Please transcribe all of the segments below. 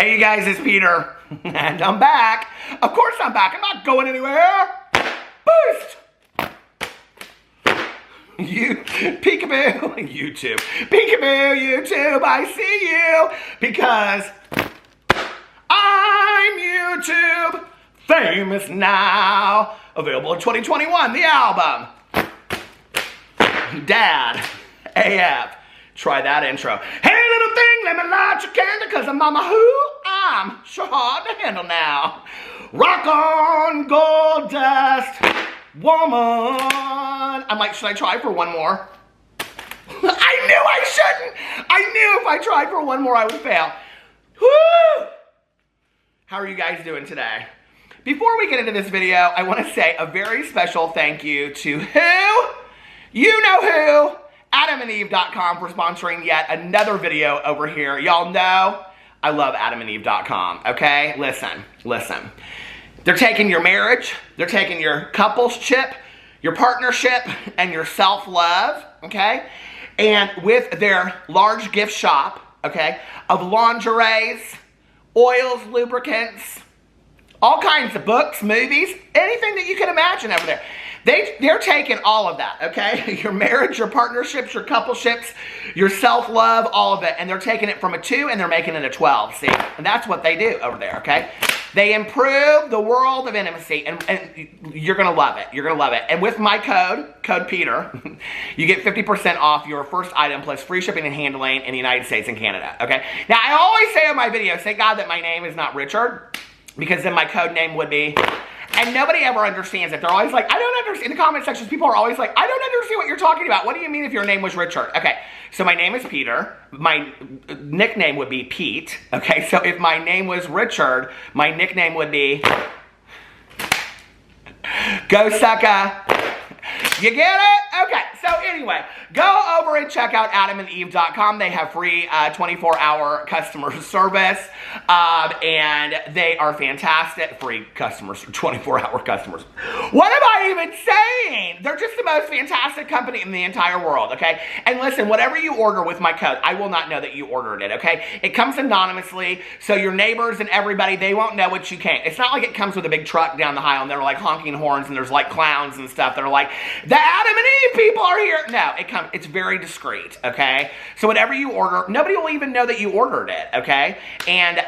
Hey you guys, it's Peter, and I'm back. Of course I'm back. I'm not going anywhere. Boost! You, peekaboo, YouTube. Peekaboo, YouTube, I see you. Because I'm YouTube famous now. Available in 2021, the album. Dad, AF. Try that intro. Hey little thing, let me light your candle, cause I'm mama who? I'm sure hard to handle now. Rock on, gold dust, woman. I'm like, should I try for one more? I knew I shouldn't. I knew if I tried for one more I would fail. Woo! How are you guys doing today? Before we get into this video, I want to say a very special thank you to who? You know who? AdamandEve.com for sponsoring yet another video over here. Y'all know I love AdamandEve.com, okay? Listen. They're taking your marriage, they're taking your coupleship, your partnership, and your self-love, okay? And with their large gift shop, okay, of lingeries, oils, lubricants, all kinds of books, movies, anything that you can imagine over there. They're taking all of that, okay? Your marriage, your partnerships, your coupleships, your self-love, all of it. And they're taking it from a 2 and they're making it a 12, see? And that's what they do over there, okay? They improve the world of intimacy, and you're going to love it. You're going to love it. And with my code Peter, you get 50% off your first item plus free shipping and handling in the United States and Canada, okay? Now, I always say in my videos, thank God that my name is not Richard, because then my code name would be... And nobody ever understands it. They're always like, I don't understand. In the comment sections, people are always like, I don't understand what you're talking about. What do you mean if your name was Richard? Okay, so my name is Peter. My nickname would be Pete. Okay, so if my name was Richard, my nickname would be... Go Sucker. You get it? Okay, so anyway, go over and check out AdamandEve.com. They have free 24-hour customer service, and they are fantastic. Free customers, 24-hour customers. What am I even saying? They're just the most fantastic company in the entire world, okay? And listen, whatever you order with my code, I will not know that you ordered it, okay? It comes anonymously, so your neighbors and everybody, they won't know what you came. It's not like it comes with a big truck down the aisle and they're like honking horns and there's like clowns and stuff that are like, the Adam and Eve people are here. No, it's very discreet, okay? So whatever you order, nobody will even know that you ordered it, okay? And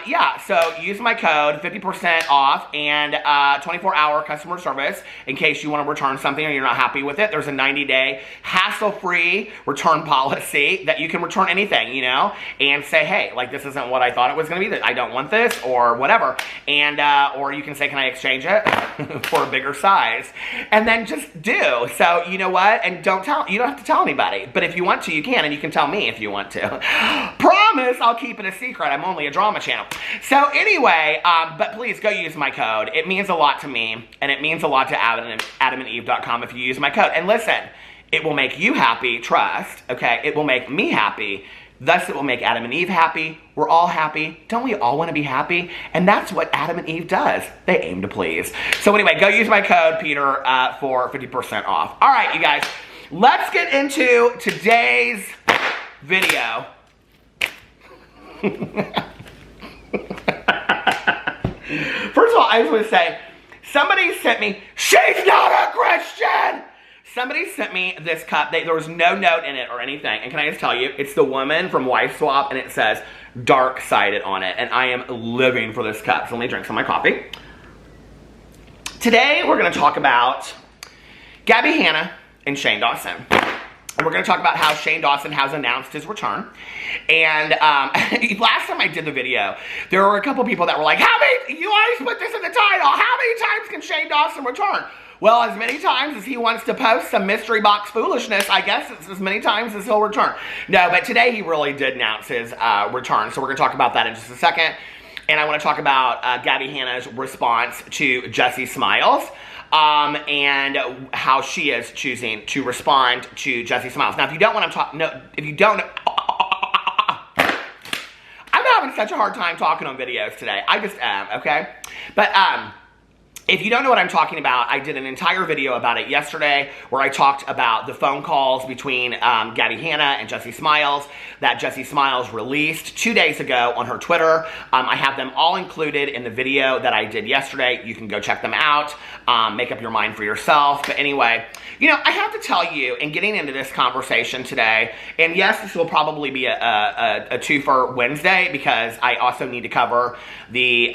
yeah, so use my code, 50% off, and 24-hour customer service in case you want to return something or you're not happy with it. There's a 90-day hassle-free return policy that you can return anything, you know, and say, hey, like this isn't what I thought it was going to be. That I don't want this or whatever. And or you can say, can I exchange it for a bigger size? And then just do. So you know what? And you don't have to tell anybody. But if you want to, you can, and you can tell me if you want to. Promise I'll keep it a secret. I'm only a drama channel. So anyway, but please go use my code. It means a lot to me, and it means a lot to AdamandEve.com if you use my code. And listen, it will make you happy, trust, okay? It will make me happy. Thus, it will make Adam and Eve happy. We're all happy. Don't we all want to be happy? And that's what Adam and Eve does. They aim to please. So anyway, go use my code, Peter, for 50% off. All right, you guys. Let's get into today's video. First of all, I just want to say, somebody sent me, she's not a Christian! Somebody sent me this cup. There was no note in it or anything. And can I just tell you, it's the woman from Wife Swap, and it says dark sided on it. And I am living for this cup. So let me drink some of my coffee. Today, we're going to talk about Gabby Hannah and Shane Dawson. And we're going to talk about how Shane Dawson has announced his return. And last time I did the video, there were a couple people that were like, you always put this in the title. How many times can Shane Dawson return? Well, as many times as he wants to post some mystery box foolishness, I guess it's as many times as he'll return. No, but today he really did announce his return. So we're going to talk about that in just a second. And I want to talk about Gabby Hannah's response to Jessie Smiles. And how she is choosing to respond to Jessie Smiles. Now, if you don't want to talk, if you don't, I'm having such a hard time talking on videos today. I just am, okay? But, If you don't know what I'm talking about, I did an entire video about it yesterday where I talked about the phone calls between Gabby Hanna and Jessie Smiles that Jessie Smiles released 2 days ago on her Twitter. I have them all included in the video that I did yesterday. You can go check them out, make up your mind for yourself. But anyway, you know, I have to tell you, in getting into this conversation today, and yes, this will probably be a twofer Wednesday because I also need to cover the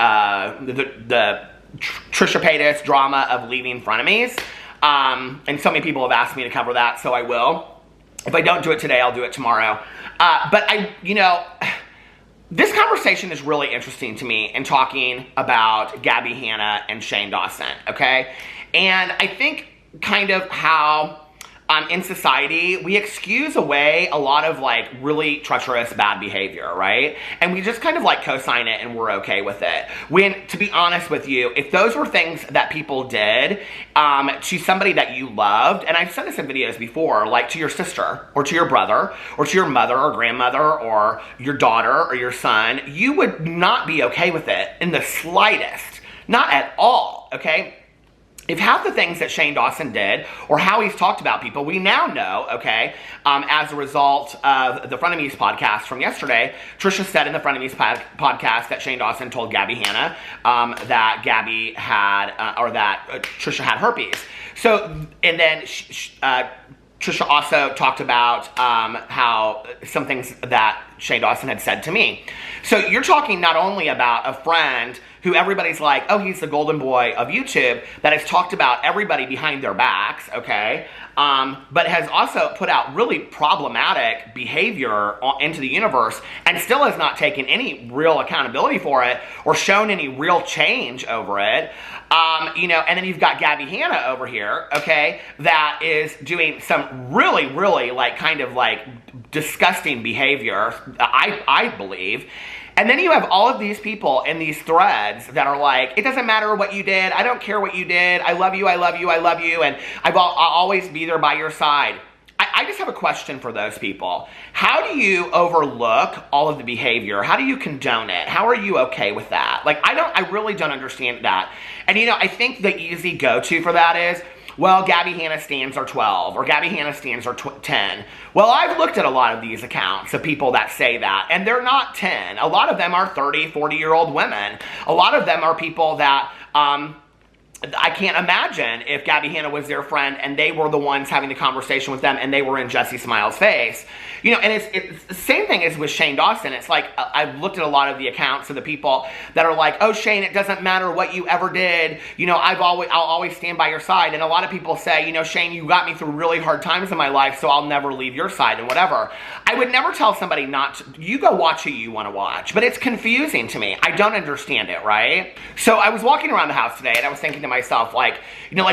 Trisha Paytas drama of leaving frenemies. And so many people have asked me to cover that, so I will. If I don't do it today, I'll do it tomorrow. But this conversation is really interesting to me in talking about Gabby Hanna and Shane Dawson, okay? And I think kind of how in society, we excuse away a lot of like really treacherous bad behavior, right? And we just kind of like co-sign it and we're okay with it. When, to be honest with you, if those were things that people did to somebody that you loved, and I've said this in videos before, like to your sister or to your brother or to your mother or grandmother or your daughter or your son, you would not be okay with it in the slightest. Not at all, okay? If half the things that Shane Dawson did, or how he's talked about people, we now know, okay, as a result of the Frenemies podcast from yesterday, Trisha said in the Frenemies podcast that Shane Dawson told Gabby Hanna that Gabby had, or that Trisha had herpes. So, and then Trisha also talked about how some things that Shane Dawson had said to me. So you're talking not only about a friend who everybody's like, oh, he's the golden boy of YouTube, that has talked about everybody behind their backs, okay, but has also put out really problematic behavior into the universe and still has not taken any real accountability for it or shown any real change over it. And then you've got Gabby Hanna over here, okay, that is doing some really, really like kind of like disgusting behavior, I believe. And then you have all of these people in these threads that are like, it doesn't matter what you did. I don't care what you did. I love you, I love you, I love you. And I'll always be there by your side. I just have a question for those people. How do you overlook all of the behavior? How do you condone it? How are you okay with that? Like, I really don't understand that. And I think the easy go-to for that is, well, Gabby Hanna stands are 12, or Gabby Hanna stands are 10. Well, I've looked at a lot of these accounts of people that say that, and they're not 10. A lot of them are 30, 40-year-old women. A lot of them are people that, I can't imagine if Gabby Hanna was their friend and they were the ones having the conversation with them and they were in Jessie Smiles' face. And it's the same thing as with Shane Dawson. It's like, I've looked at a lot of the accounts of the people that are like, oh, Shane, it doesn't matter what you ever did. I'll always stand by your side. And a lot of people say, Shane, you got me through really hard times in my life, so I'll never leave your side and whatever. I would never tell somebody not to, you go watch who you want to watch. But it's confusing to me. I don't understand it, right? So I was walking around the house today and I was thinking to myself, like,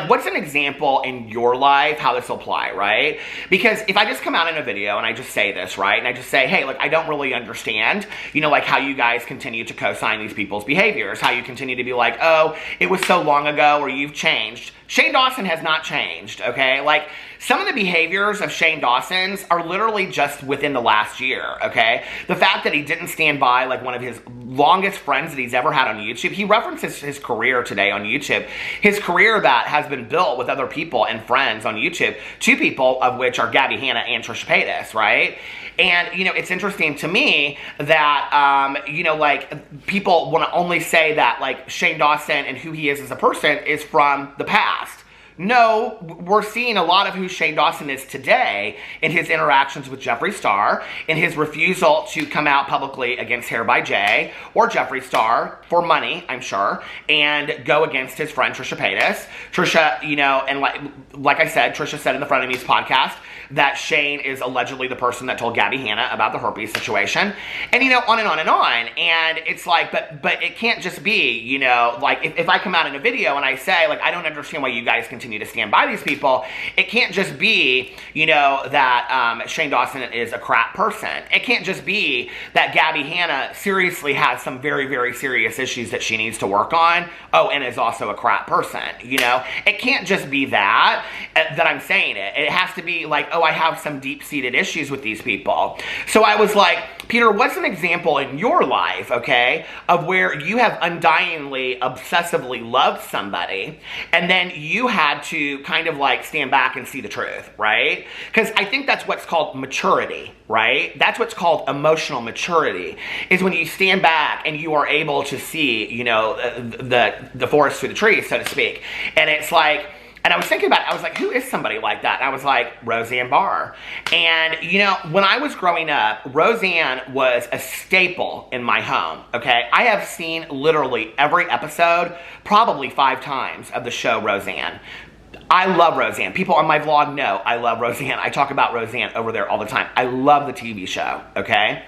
what's an example in your life how this will apply, right? Because if I just come out in a video and I just say this, right, and I just say, hey, look, I don't really understand, like how you guys continue to co-sign these people's behaviors, how you continue to be like, oh, it was so long ago, or you've changed. Shane Dawson has not changed, okay? Like, some of the behaviors of Shane Dawson's are literally just within the last year, okay? The fact that he didn't stand by, like, one of his longest friends that he's ever had on YouTube. He references his career today on YouTube. His career that has been built with other people and friends on YouTube, two people of which are Gabby Hanna and Trisha Paytas, right? And, it's interesting to me that, like, people want to only say that, like, Shane Dawson and who he is as a person is from the past. No, we're seeing a lot of who Shane Dawson is today in his interactions with Jeffree Star, in his refusal to come out publicly against Hair by Jay or Jeffree Star for money, I'm sure, and go against his friend Trisha Paytas. Trisha, and like I said, Trisha said in the Frenemies podcast that Shane is allegedly the person that told Gabby Hanna about the herpes situation, and on and on and on. And it's like, but it can't just be, like if I come out in a video and I say, like, I don't understand why you guys continue to stand by these people, it can't just be, that Shane Dawson is a crap person. It can't just be that Gabby Hanna seriously has some very, very serious issues that she needs to work on. Oh, and is also a crap person, It can't just be that I'm saying it. It has to be like, oh, oh, I have some deep-seated issues with these people. So I was like, Peter, what's an example in your life, okay, of where you have undyingly, obsessively loved somebody, and then you had to kind of like stand back and see the truth, right? Because I think that's what's called maturity, right? That's what's called emotional maturity, is when you stand back and you are able to see, you know, the forest through the trees, so to speak. And it's like, and I was thinking about it, I was like, who is somebody like that? And I was like, Roseanne Barr. And, you know, when I was growing up, Roseanne was a staple in my home, okay? I have seen literally every episode, probably 5 times, of the show Roseanne. I love Roseanne. People on my vlog know I love Roseanne. I talk about Roseanne over there all the time. I love the TV show, okay?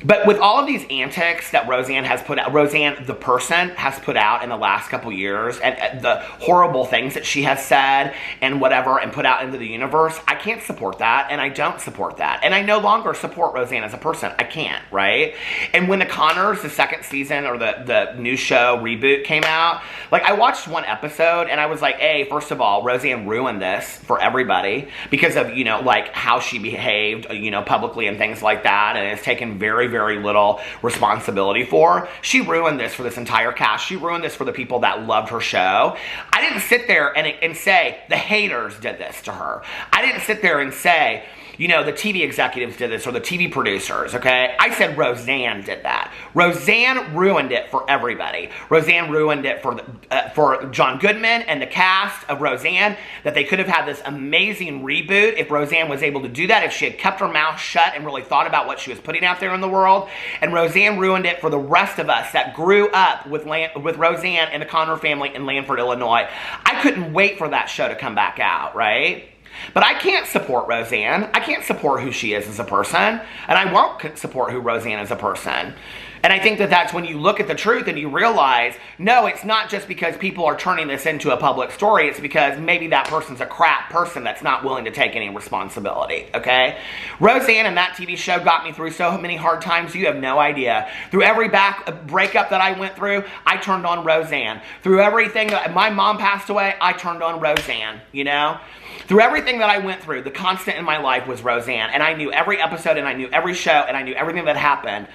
But with all of these antics that Roseanne has put out, Roseanne, the person, has put out in the last couple years, and the horrible things that she has said and whatever and put out into the universe, I can't support that, and I don't support that. And I no longer support Roseanne as a person. I can't, right? And when the Connors, the second season, or the new show reboot came out, like, I watched one episode, and I was like, hey, first of all, Roseanne ruined this for everybody because of, you know, like, how she behaved, you know, publicly and things like that, and it's taken very little responsibility for. She ruined this for this entire cast. She ruined this for the people that loved her show. I didn't sit there and say the haters did this to her. I didn't sit there and say, you know, the TV executives did this or the TV producers, okay? I said Roseanne did that. Roseanne ruined it for everybody. Roseanne ruined it for John Goodman and the cast of Roseanne, that they could have had this amazing reboot if Roseanne was able to do that, if she had kept her mouth shut and really thought about what she was putting out there in the world. And Roseanne ruined it for the rest of us that grew up with Roseanne and the Connor family in Lanford, Illinois. I couldn't wait for that show to come back out, right? But I can't support Roseanne. I can't support who she is as a person. And I won't support who Roseanne is as a person. And I think that that's when you look at the truth and you realize, no, it's not just because people are turning this into a public story. It's because maybe that person's a crap person that's not willing to take any responsibility, okay? Roseanne and that TV show got me through so many hard times, you have no idea. Through every breakup that I went through, I turned on Roseanne. Through everything that my mom passed away, I turned on Roseanne, you know? Through everything that I went through, the constant in my life was Roseanne. And I knew every episode, and I knew every show, and I knew everything that happened.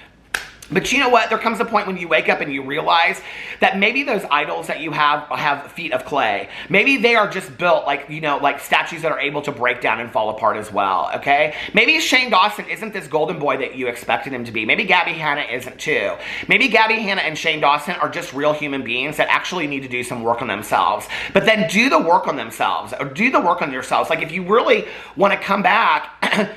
But you know what? There comes a point when you wake up and you realize that maybe those idols that you have feet of clay. Maybe they are just built like, you know, like statues that are able to break down and fall apart as well, okay? Maybe Shane Dawson isn't this golden boy that you expected him to be. Maybe Gabbie Hanna isn't too. Maybe Gabbie Hanna and Shane Dawson are just real human beings that actually need to do some work on themselves. But then do the work on themselves, or do the work on yourselves. Like, if you really want to come back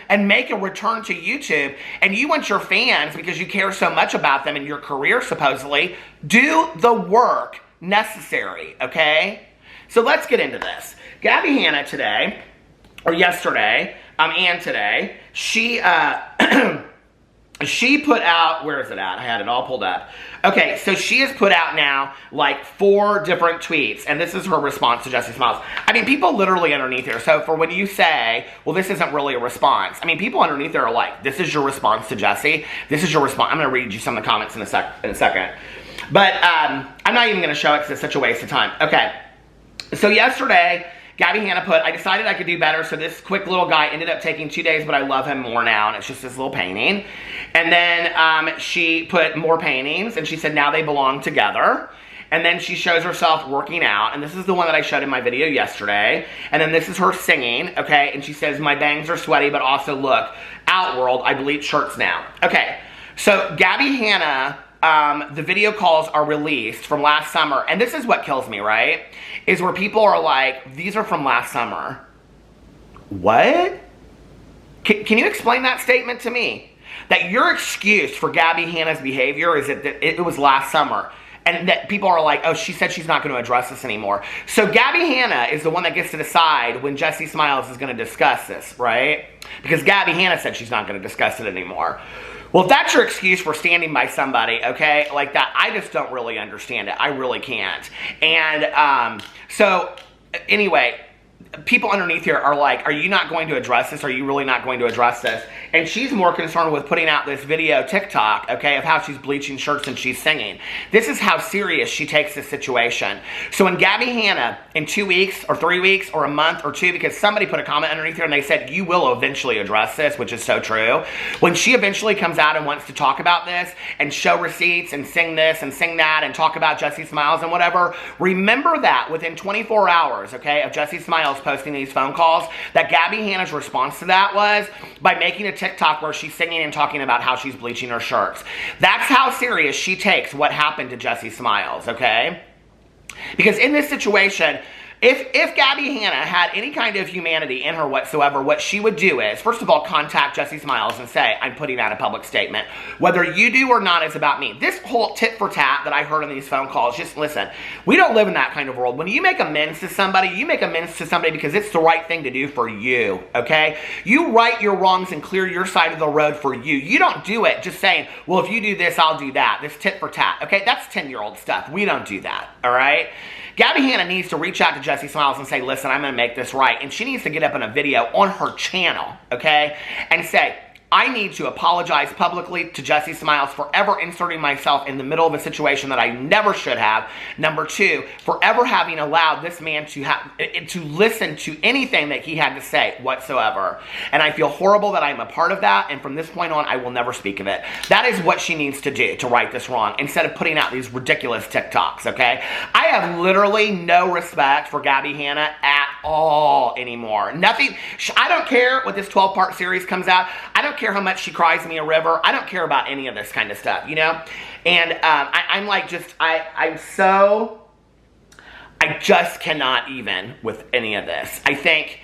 and make a return to YouTube, and you want your fans, because you care so much about them and your career supposedly, do the work necessary, okay? So let's get into this. Gabbie Hanna today, or yesterday, and today, she she put out, where is it at? I had it all pulled up. Okay, so she has put out now like 4 different tweets, and this is her response to Jessie Smiles. I mean, people literally underneath here. So for when you say, well, this isn't really a response, I mean, people underneath there are like, this is your response to Jessie. This is your response. I'm going to read you some of the comments in a second. But I'm not even going to show it because it's such a waste of time. Okay, so yesterday, Gabbie Hanna put, I decided I could do better, so this quick little guy ended up taking 2 days, but I love him more now, and it's just this little painting. And then she put more paintings, and she said now they belong together. And then she shows herself working out, and this is the one that I showed in my video yesterday. And then this is her singing, okay? And she says, my bangs are sweaty, but also look, Outworld, I bleach shirts now. Okay, so Gabbie Hanna, the video calls are released from last summer, and this is what kills me, right? Is where people are like, these are from last summer. What? Can you explain that statement to me? That your excuse for Gabbie Hanna's behavior is that it was last summer, and that people are like, oh, she said she's not going to address this anymore. So Gabbie Hanna is the one that gets to decide when Jessie Smiles is going to discuss this, right? Because Gabbie Hanna said she's not going to discuss it anymore. Well, if that's your excuse for standing by somebody, okay, like that, I just don't really understand it. I really can't. And so, anyway, people underneath here are like, are you not going to address this? Are you really not going to address this? And she's more concerned with putting out this video TikTok, okay, of how she's bleaching shirts and she's singing. This is how serious she takes this situation. So when Gabby Hanna, in 2 weeks or 3 weeks or a month or two, because somebody put a comment underneath here and they said, you will eventually address this, which is so true. When she eventually comes out and wants to talk about this and show receipts and sing this and sing that and talk about Jessie Smiles and whatever, remember that within 24 hours, okay, of Jessie Smiles posting these phone calls, that Gabby Hanna's response to that was by making a TikTok where she's singing and talking about how she's bleaching her shirts. That's how serious she takes what happened to Jessie Smiles, okay? Because in this situation, if Gabby Hanna had any kind of humanity in her whatsoever, what she would do is, first of all, contact Jessie Smiles and say, I'm putting out a public statement. Whether you do or not is about me. This whole tit for tat that I heard in these phone calls, just listen, we don't live in that kind of world. When you make amends to somebody, you make amends to somebody because it's the right thing to do for you, okay? You right your wrongs and clear your side of the road for you. You don't do it just saying, well, if you do this, I'll do that. This tit for tat, okay? That's 10-year-old stuff. We don't do that, all right? Gabby Hanna needs to reach out to Jessie Smiles and say, listen, I'm going to make this right. And she needs to get up in a video on her channel, okay, and say, I need to apologize publicly to Jessie Smiles for ever inserting myself in the middle of a situation that I never should have. Number two, for ever having allowed this man to listen to anything that he had to say whatsoever. And I feel horrible that I'm a part of that, and from this point on, I will never speak of it. That is what she needs to do to right this wrong, instead of putting out these ridiculous TikToks, okay? I have literally no respect for Gabby Hanna at all anymore. Nothing. I don't care what this 12-part series comes out. I don't care how much she cries me a river. I don't care about any of this kind of stuff, you know? And I'm like, just, I just cannot even with any of this. I think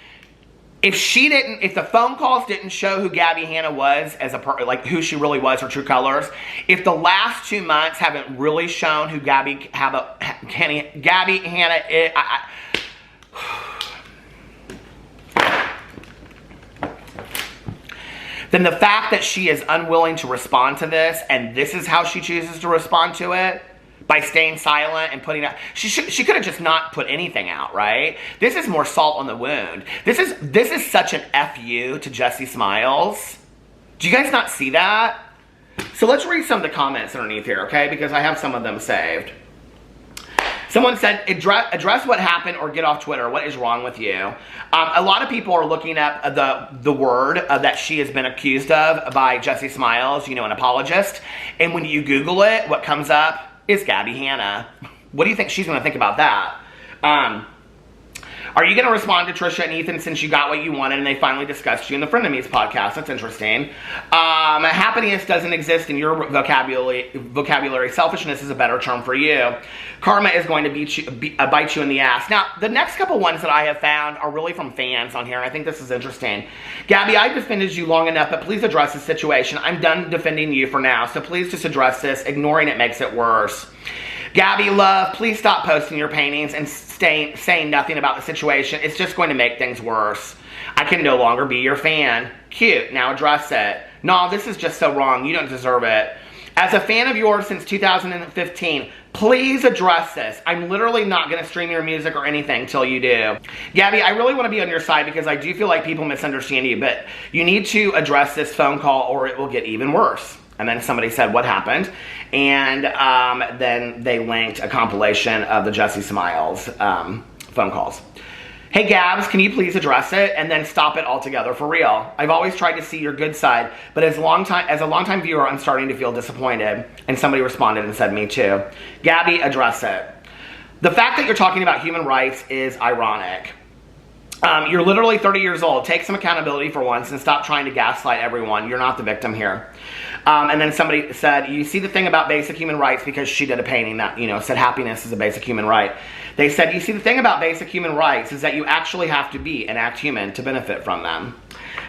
if the phone calls didn't show who Gabby Hanna was as like who she really was, her true colors, if the last 2 months haven't really shown who Gabby Hanna is, then the fact that she is unwilling to respond to this, and this is how she chooses to respond to it, by staying silent and putting out, she could have just not put anything out, right? This is more salt on the wound. This is such an FU to Jessie Smiles. Do you guys not see that? So let's read some of the comments underneath here, okay? Because I have some of them saved. Someone said, address what happened or get off Twitter. What is wrong with you? A lot of people are looking up the word that she has been accused of by Jessie Smiles, you know, an apologist. And when you Google it, what comes up is Gabby Hanna. What do you think she's going to think about that? Are you going to respond to Trisha and Ethan since you got what you wanted and they finally discussed you in the Friend of Me's podcast? That's interesting. Happiness doesn't exist in your vocabulary. Selfishness is a better term for you. Karma is going to bite you in the ass. Now, the next couple ones that I have found are really from fans on here, and I think this is interesting. Gabby, I've defended you long enough, but please address the situation. I'm done defending you for now, so please just address this. Ignoring it makes it worse. Gabby, love, please stop posting your paintings and saying nothing about the situation. It's just going to make things worse. I can no longer be your fan. Cute, now address it. No, this is just so wrong. You don't deserve it. As a fan of yours since 2015, please address this. I'm literally not going to stream your music or anything till you do. Gabby, I really want to be on your side because I do feel like people misunderstand you, but you need to address this phone call or it will get even worse. And then somebody said, what happened? And then they linked a compilation of the Jessie Smiles phone calls. Hey Gabs, can you please address it and then stop it altogether for real? I've always tried to see your good side, but as a longtime viewer, I'm starting to feel disappointed. And somebody responded and said, me too. Gabby, address it. The fact that you're talking about human rights is ironic. You're literally 30 years old. Take some accountability for once and stop trying to gaslight everyone. You're not the victim here. And then somebody said, you see the thing about basic human rights, because she did a painting that, you know, said happiness is a basic human right. They said, you see the thing about basic human rights is that you actually have to be and act human to benefit from them.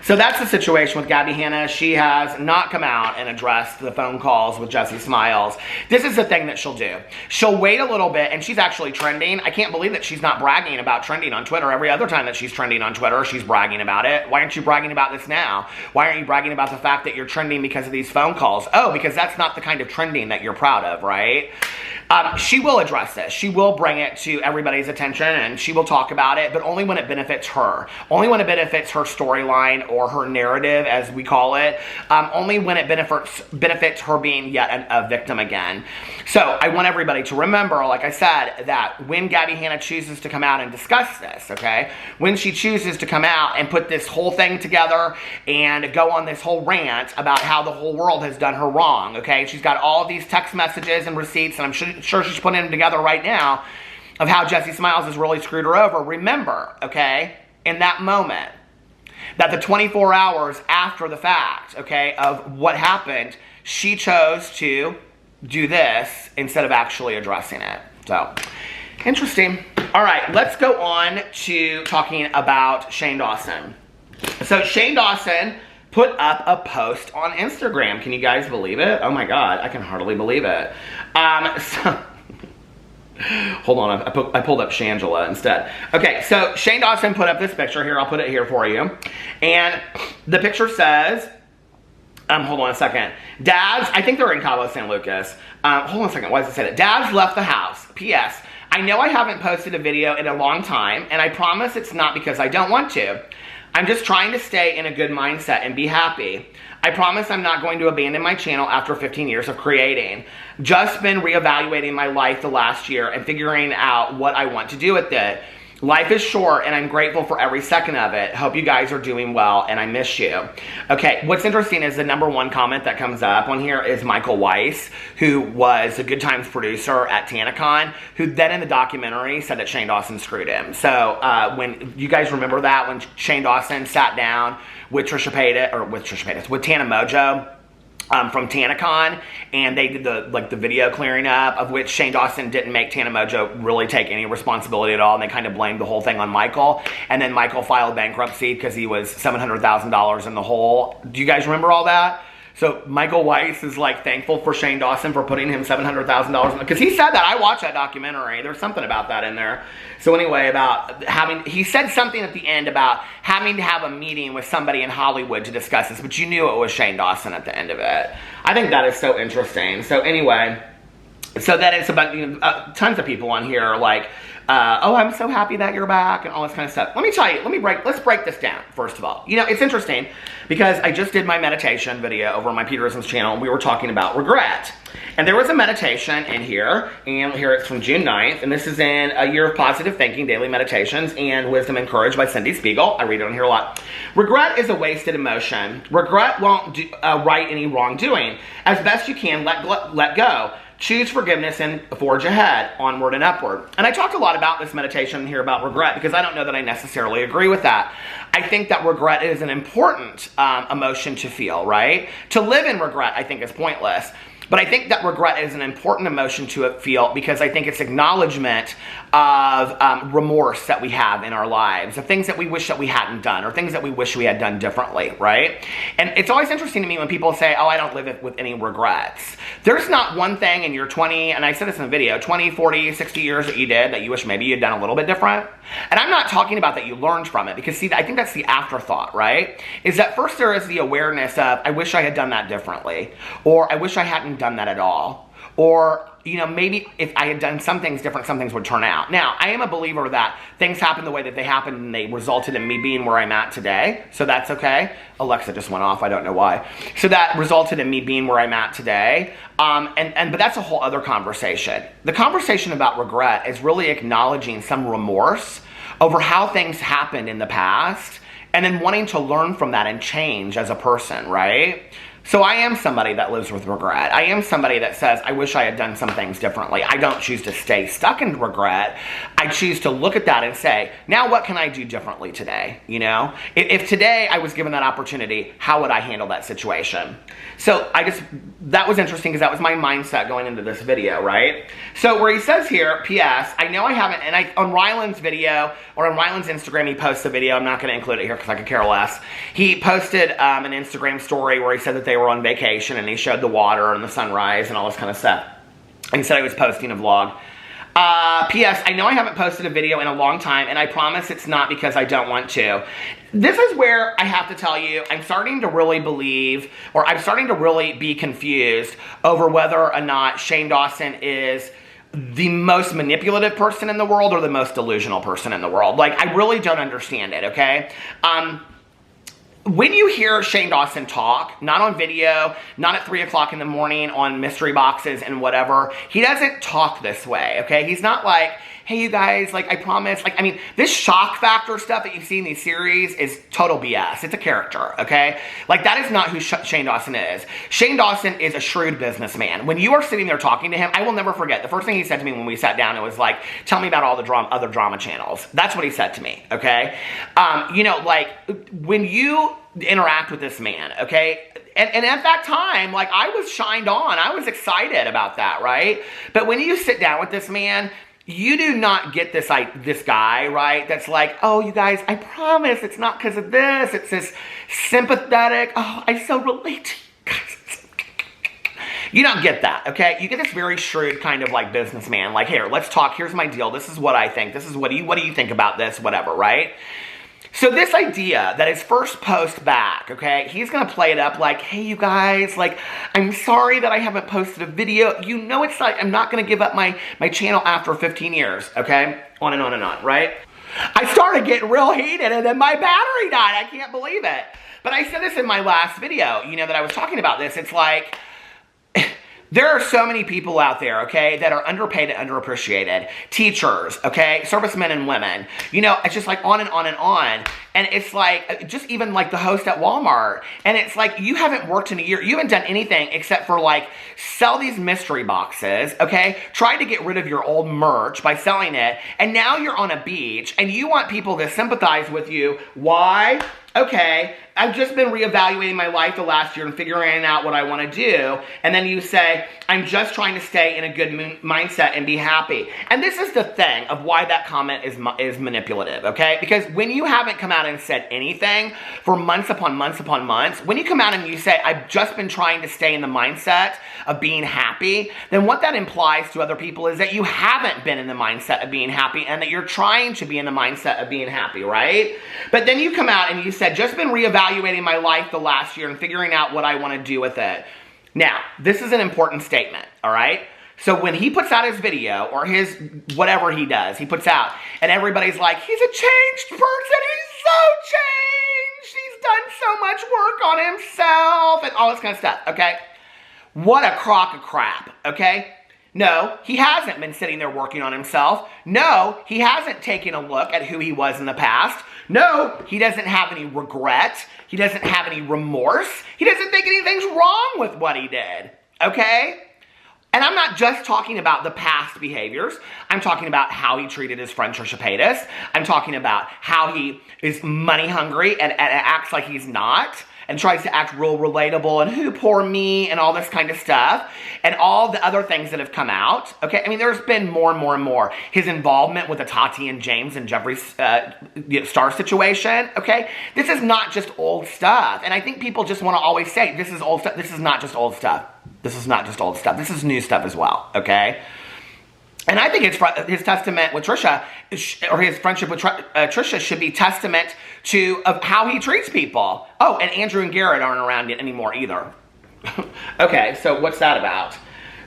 So that's the situation with Gabby Hanna. She has not come out and addressed the phone calls with Jessie Smiles. This is the thing that she'll do. She'll wait a little bit, and she's actually trending. I can't believe that she's not bragging about trending on Twitter. Every other time that she's trending on Twitter, she's bragging about it. Why aren't you bragging about this now? Why aren't you bragging about the fact that you're trending because of these phone calls? Oh, because that's not the kind of trending that you're proud of, right? She will address this. She will bring it to everybody's attention, and she will talk about it, but only when it benefits her. Only when it benefits her storyline or her narrative, as we call it. Only when it benefits her being yet a victim again. So I want everybody to remember, like I said, that when Gabby Hannah chooses to come out and discuss this, okay? When she chooses to come out and put this whole thing together and go on this whole rant about how the whole world has done her wrong, okay? She's got all of these text messages and receipts, and I'm sure she's putting them together right now, of how Jesse Smiles has really screwed her over. Remember, okay, in that moment, that the 24 hours after the fact, okay, of what happened, she chose to do this instead of actually addressing it. So, interesting. All right, let's go on to talking about Shane Dawson. So, Shane Dawson put up a post on Instagram. Can you guys believe it? Oh my God, I can hardly believe it. Hold on, I pulled up Shangela instead. Okay, so Shane Dawson put up this picture here. I'll put it here for you. And the picture says, hold on a second. Dad's, I think they're in Cabo San Lucas. Hold on a second, why does it say that? Dad's left the house. P.S. I know I haven't posted a video in a long time, and I promise it's not because I don't want to. I'm just trying to stay in a good mindset and be happy. I promise I'm not going to abandon my channel after 15 years of creating. Just been reevaluating my life the last year and figuring out what I want to do with it. Life is short, and I'm grateful for every second of it. Hope you guys are doing well, and I miss you. Okay, what's interesting is the #1 comment that comes up on here is Michael Weiss, who was a Good Times producer at TanaCon, who then in the documentary said that Shane Dawson screwed him. So when you guys remember that, when Shane Dawson sat down with with Tana Mojo, from TanaCon, and they did the video clearing up, of which Shane Dawson didn't make Tana Mojo really take any responsibility at all, and they kind of blamed the whole thing on Michael, and then Michael filed bankruptcy because he was $700,000 in the hole. Do you guys remember all that? So Michael Weiss is like thankful for Shane Dawson for putting him $700,000 in, because he said that. I watched that documentary. There's something about that in there. So anyway, about he said something at the end about having to have a meeting with somebody in Hollywood to discuss this, but you knew it was Shane Dawson at the end of it. I think that is so interesting. So anyway, so that is about, tons of people on here are like, oh, I'm so happy that you're back and all this kind of stuff. Let me tell you, let's break this down, first of all. You know, it's interesting because I just did my meditation video over on my Peterisms channel, and we were talking about regret. And there was a meditation in here, and here it's from June 9th, and this is in A Year of Positive Thinking, Daily Meditations, and Wisdom Encouraged by Cindy Spiegel. I read it on here a lot. Regret is a wasted emotion. Regret won't right any wrongdoing. As best you can, let go. Choose forgiveness and forge ahead, onward and upward. And I talked a lot about this meditation here about regret, because I don't know that I necessarily agree with that. I think that regret is an important emotion to feel, right? To live in regret, I think, is pointless. But I think that regret is an important emotion to feel, because I think it's acknowledgement of remorse that we have in our lives, of things that we wish that we hadn't done, or things that we wish we had done differently, right? And it's always interesting to me when people say, oh, I don't live with any regrets. There's not one thing in your 20, and I said this in the video, 20, 40, 60 years that you did that you wish maybe you'd done a little bit different. And I'm not talking about that you learned from it, because see, I think that's the afterthought, right? Is that first there is the awareness of, I wish I had done that differently, or I wish I hadn't done that at all, or, you know, maybe if I had done some things different, some things would turn out. Now, I am a believer that things happen the way that they happened, and they resulted in me being where I'm at today, so that's okay. Alexa just went off, I don't know why. So that resulted in me being where I'm at today, but that's a whole other conversation. The conversation about regret is really acknowledging some remorse over how things happened in the past, and then wanting to learn from that and change as a person, right? So I am somebody that lives with regret. I am somebody that says, I wish I had done some things differently. I don't choose to stay stuck in regret. I choose to look at that and say, now what can I do differently today? You know, if today I was given that opportunity, how would I handle that situation? So that was interesting, because that was my mindset going into this video, right? So where he says here, P.S., I know I haven't, and on Ryland's video, or on Ryland's Instagram, he posts a video. I'm not going to include it here because I could care less. He posted an Instagram story where he said that they were on vacation, and he showed the water and the sunrise and all this kind of stuff. And he said he was posting a vlog. P.S. I know I haven't posted a video in a long time, and I promise it's not because I don't want to. This is where I have to tell you, I'm starting to really believe, or I'm starting to really be confused over whether or not Shane Dawson is the most manipulative person in the world or the most delusional person in the world. Like, I really don't understand it, okay? When you hear Shane Dawson talk, not on video, not at 3 o'clock in the morning on mystery boxes and whatever, he doesn't talk this way, okay? He's not like, hey, you guys, like, I promise. Like, I mean, this shock factor stuff that you see in these series is total BS. It's a character, okay? Like, that is not who Shane Dawson is. Shane Dawson is a shrewd businessman. When you are sitting there talking to him, I will never forget. The first thing he said to me when we sat down, it was like, tell me about all the other drama channels. That's what he said to me, okay? You know, like, when you interact with this man, okay? And at that time, like, I was shined on. I was excited about that, right? But when you sit down with this man, you do not get this guy, right, that's like, oh, you guys, I promise it's not because of this. It's this sympathetic, oh, I so relate to you guys. You don't get that, okay? You get this very shrewd kind of like businessman, like, here, let's talk. Here's my deal. This is what I think. This is what do you think about this, whatever, right? So this idea that his first post back, okay, he's going to play it up like, hey, you guys, like, I'm sorry that I haven't posted a video. You know, it's like, I'm not going to give up my channel after 15 years, okay? On and on and on, right? I started getting real heated and then my battery died. I can't believe it. But I said this in my last video, you know, that I was talking about this. It's like, there are so many people out there, okay, that are underpaid and underappreciated. Teachers, okay, servicemen and women. You know, it's just like on and on and on. And it's like, just even like the host at Walmart. And it's like, you haven't worked in a year. You haven't done anything except for like, sell these mystery boxes, okay? Try to get rid of your old merch by selling it. And now you're on a beach and you want people to sympathize with you. Why? Okay, I've just been reevaluating my life the last year and figuring out what I want to do. And then you say, I'm just trying to stay in a good mindset and be happy. And this is the thing of why that comment is manipulative, okay? Because when you haven't come out and said anything for months upon months upon months, when you come out and you say, I've just been trying to stay in the mindset of being happy, then what that implies to other people is that you haven't been in the mindset of being happy and that you're trying to be in the mindset of being happy, right? But then you come out and you said, just been reevaluating my life the last year and figuring out what I want to do with it. Now, this is an important statement, all right? So when he puts out his video or his whatever he does, he puts out, and everybody's like, he's a changed person. He's so changed. He's done so much work on himself and all this kind of stuff, okay? What a crock of crap, okay? No, he hasn't been sitting there working on himself. No, he hasn't taken a look at who he was in the past. No, he doesn't have any regret. He doesn't have any remorse. He doesn't think anything's wrong with what he did, okay? And I'm not just talking about the past behaviors. I'm talking about how he treated his friend Trisha Paytas. I'm talking about how he is money hungry and acts like he's not, and tries to act real relatable and who poor me and all this kind of stuff and all the other things that have come out, okay? I mean, there's been more and more and more. His involvement with the Tati and James and Jeffree Star situation, okay? This is not just old stuff. And I think people just want to always say, this is old stuff. This is not just old stuff. This is not just old stuff. This is new stuff as well, okay? And I think his testament with Trisha, or his friendship with Trisha, should be testament to of how he treats people. Oh, and Andrew and Garrett aren't around anymore either. Okay, so what's that about?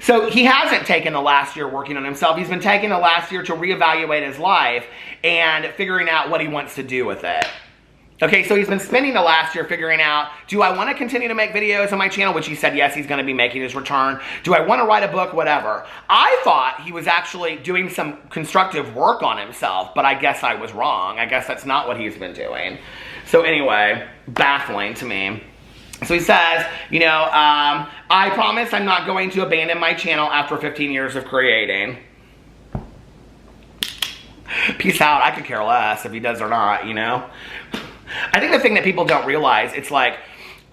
So he hasn't taken the last year working on himself. He's been taking the last year to reevaluate his life and figuring out what he wants to do with it. Okay, so he's been spending the last year figuring out, do I want to continue to make videos on my channel? Which he said, yes, he's going to be making his return. Do I want to write a book? Whatever. I thought he was actually doing some constructive work on himself, but I guess I was wrong. I guess that's not what he's been doing. So anyway, baffling to me. So he says, you know, I promise I'm not going to abandon my channel after 15 years of creating. Peace out. I could care less if he does or not, you know. I think the thing that people don't realize, it's like,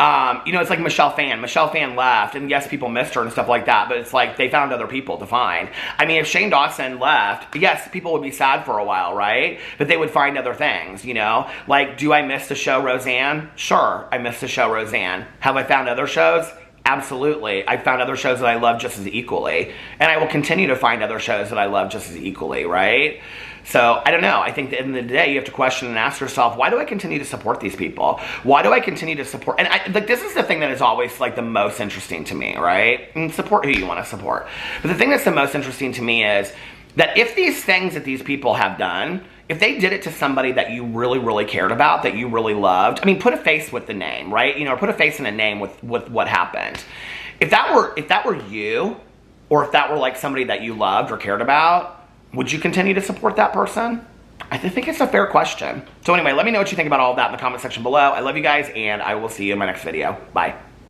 you know, it's like Michelle Phan. Michelle Phan left, and yes, people missed her and stuff like that, but it's like they found other people to find. I mean, if Shane Dawson left, yes, people would be sad for a while, right? But they would find other things, you know? Like, do I miss the show Roseanne? Sure, I miss the show Roseanne. Have I found other shows? Absolutely. I found other shows that I love just as equally. And I will continue to find other shows that I love just as equally, right? So, I don't know. I think at the end of the day, you have to question and ask yourself, why do I continue to support these people? Why do I continue to support? And like, this is the thing that is always like the most interesting to me, right? And support who you want to support. But the thing that's the most interesting to me is that if these things that these people have done, if they did it to somebody that you really, really cared about, that you really loved, I mean, put a face with the name, right? You know, put a face and a name with what happened. If that were you, or if that were like somebody that you loved or cared about, would you continue to support that person? I think it's a fair question. So anyway, let me know what you think about all of that in the comment section below. I love you guys, and I will see you in my next video. Bye.